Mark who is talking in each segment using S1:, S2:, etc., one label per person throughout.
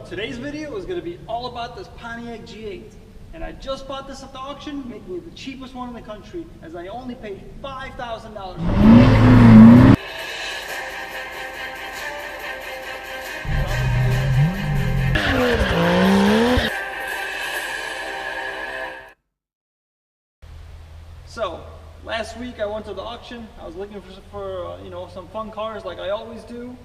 S1: today's video is going to be all about this Pontiac G8. And I just bought this at the auction, making it the cheapest one in the country, as I only paid $5,000. So, last week I went to the auction. I was looking for some fun cars like I always do.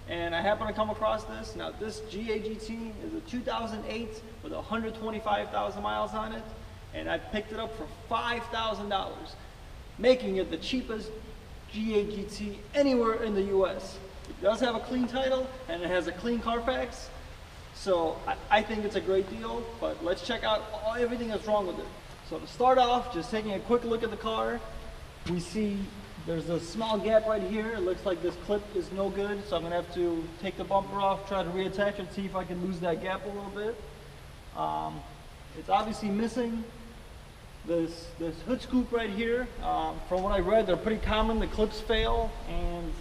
S1: And I happened to come across this. Now this G8 GT is a 2008 with 125,000 miles on it. And I picked it up for $5,000, making it the cheapest G8 GT anywhere in the US. It does have a clean title and it has a clean Carfax. So I think it's a great deal, but let's check out everything that's wrong with it. So to start off, just taking a quick look at the car, we see there's a small gap right here. It looks like this clip is no good, so I'm gonna have to take the bumper off, try to reattach it, see if I can lose that gap a little bit. It's obviously missing this hood scoop right here. From what I read, they're pretty common. The clips fail, and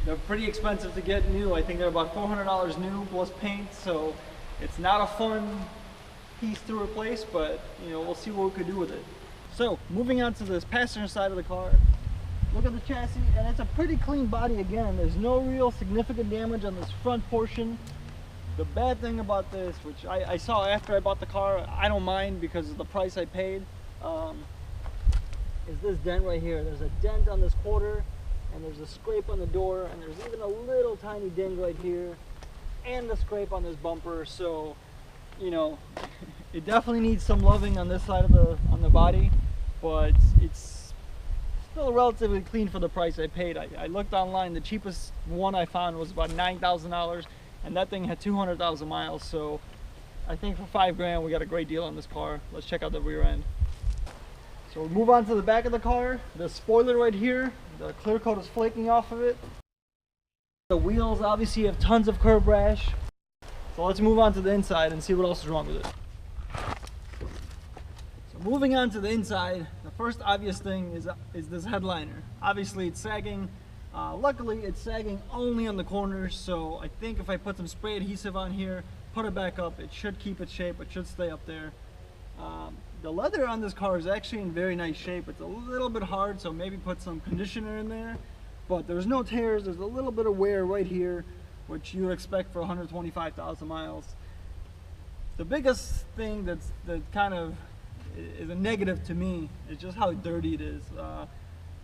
S1: they're pretty expensive to get new. I think they're about $400 new plus paint, so it's not a fun piece to replace, but we'll see what we could do with it. So moving on to this passenger side of the car, look at the chassis, and it's a pretty clean body again. There's no real significant damage on this front portion. The bad thing about this, which I saw after I bought the car, I don't mind because of the price I paid, is this dent right here. There's a dent on this quarter, and there's a scrape on the door, and there's even a little tiny ding right here, and the scrape on this bumper. So, it definitely needs some loving on this side of the body, but it's still relatively clean for the price I paid. I looked online, the cheapest one I found was about $9,000, and that thing had 200,000 miles, so I think for $5 grand we got a great deal on this car. Let's check out the rear end. So we move on to the back of the car. The spoiler right here, the clear coat is flaking off of it. The wheels obviously have tons of curb rash. So let's move on to the inside and see what else is wrong with it. So moving on to the inside, the first obvious thing is this headliner. Obviously it's sagging. Luckily it's sagging only on the corners, so I think if I put some spray adhesive on here, put it back up, it should keep its shape, it should stay up there. The leather on this car is actually in very nice shape. It's a little bit hard, so maybe put some conditioner in there, but there's no tears. There's a little bit of wear right here, which you would expect for 125,000 miles. The biggest thing that kind of is a negative to me is just how dirty it is.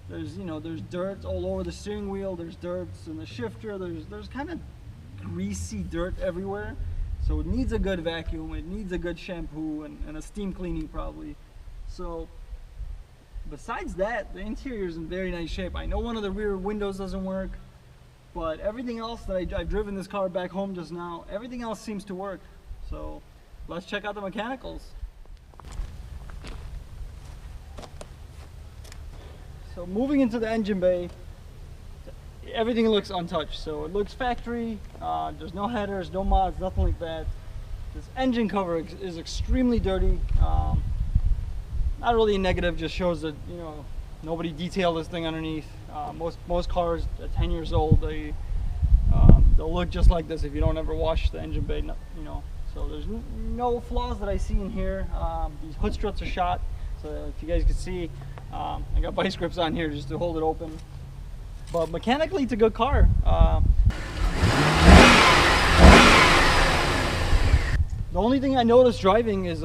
S1: There's dirt all over the steering wheel, there's dirt in the shifter, there's kind of greasy dirt everywhere. So it needs a good vacuum, it needs a good shampoo and a steam cleaning probably. So besides that, the interior is in very nice shape. I know one of the rear windows doesn't work, but everything else that I've driven this car back home just now, everything else seems to work. So let's check out the mechanicals. So moving into the engine bay, everything looks untouched. So it looks factory, there's no headers, no mods, nothing like that. This engine cover is extremely dirty. Not really a negative, just shows that nobody detailed this thing underneath. Most cars at 10 years old, they'll look just like this if you don't ever wash the engine bay. So there's no flaws that I see in here. These hood struts are shot, so if you guys can see, I got vice grips on here just to hold it open. But mechanically, it's a good car. The only thing I noticed driving is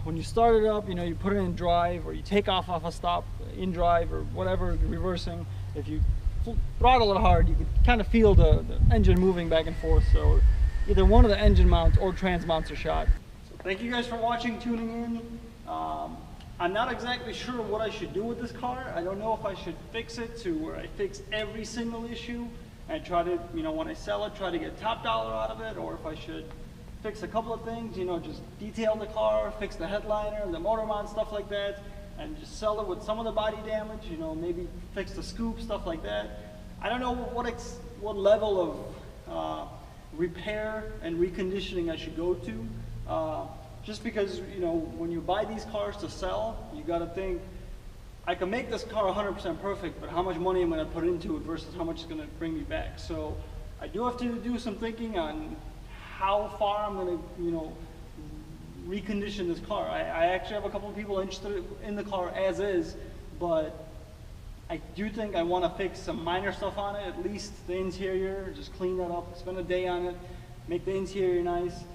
S1: when you start it up, you put it in drive, or you take off a stop in drive or whatever, reversing. If you throttle it hard, you can kind of feel the engine moving back and forth. So either one of the engine mounts or trans mounts are shot. So thank you guys for watching, tuning in. I'm not exactly sure what I should do with this car. I don't know if I should fix it to where I fix every single issue and try to, when I sell it, try to get top dollar out of it, or if I should fix a couple of things, just detail the car, fix the headliner, the motor mount, stuff like that, and just sell it with some of the body damage, maybe fix the scoop, stuff like that. I don't know what level of repair and reconditioning I should go to. Just because, when you buy these cars to sell, you got to think, I can make this car 100% perfect, but how much money am I going to put into it versus how much it's going to bring me back? So I do have to do some thinking on how far I'm gonna, you know, recondition this car. I actually have a couple of people interested in the car as is, but I do think I want to fix some minor stuff on it, at least the interior, just clean that up, spend a day on it, make the interior nice.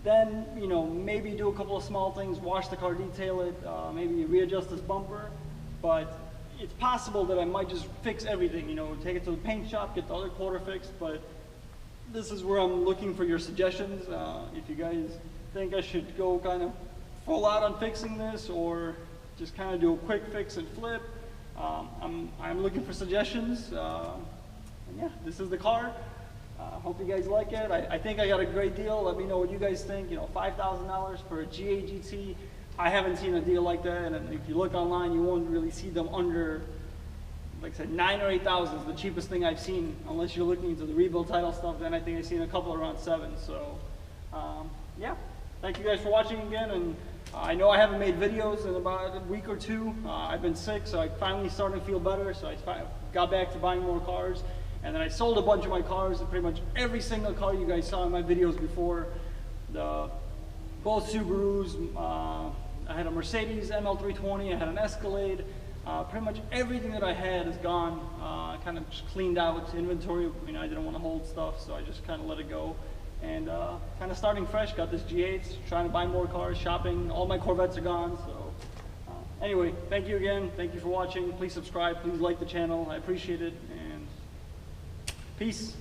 S1: Then, you know, maybe do a couple of small things, wash the car, detail it, maybe readjust this bumper. But it's possible that I might just fix everything, you know, take it to the paint shop, get the other quarter fixed. But this is where I'm looking for your suggestions. If you guys think I should go kind of full out on fixing this, or just kind of do a quick fix and flip, I'm looking for suggestions. And yeah, this is the car. Hope you guys like it. I think I got a great deal. Let me know what you guys think. You know, $5,000 for a G8 GT. I haven't seen a deal like that, and if you look online, you won't really see them under, like I said, 9 or 8,000 is the cheapest thing I've seen, unless you're looking into the rebuild title stuff. Then I think I've seen a couple around 7. So yeah, thank you guys for watching again. And I know I haven't made videos in about a week or two. I've been sick, so I finally started to feel better. So I got back to buying more cars, and then I sold a bunch of my cars. Pretty much every single car you guys saw in my videos before, both Subarus. I had a Mercedes ML320, I had an Escalade. Pretty much everything that I had is gone. Kind of just cleaned out inventory. You know, I didn't want to hold stuff, so I just kind of let it go. And kind of starting fresh, got this G8, trying to buy more cars, shopping. All my Corvettes are gone. So anyway, thank you again. Thank you for watching. Please subscribe. Please like the channel. I appreciate it. And peace.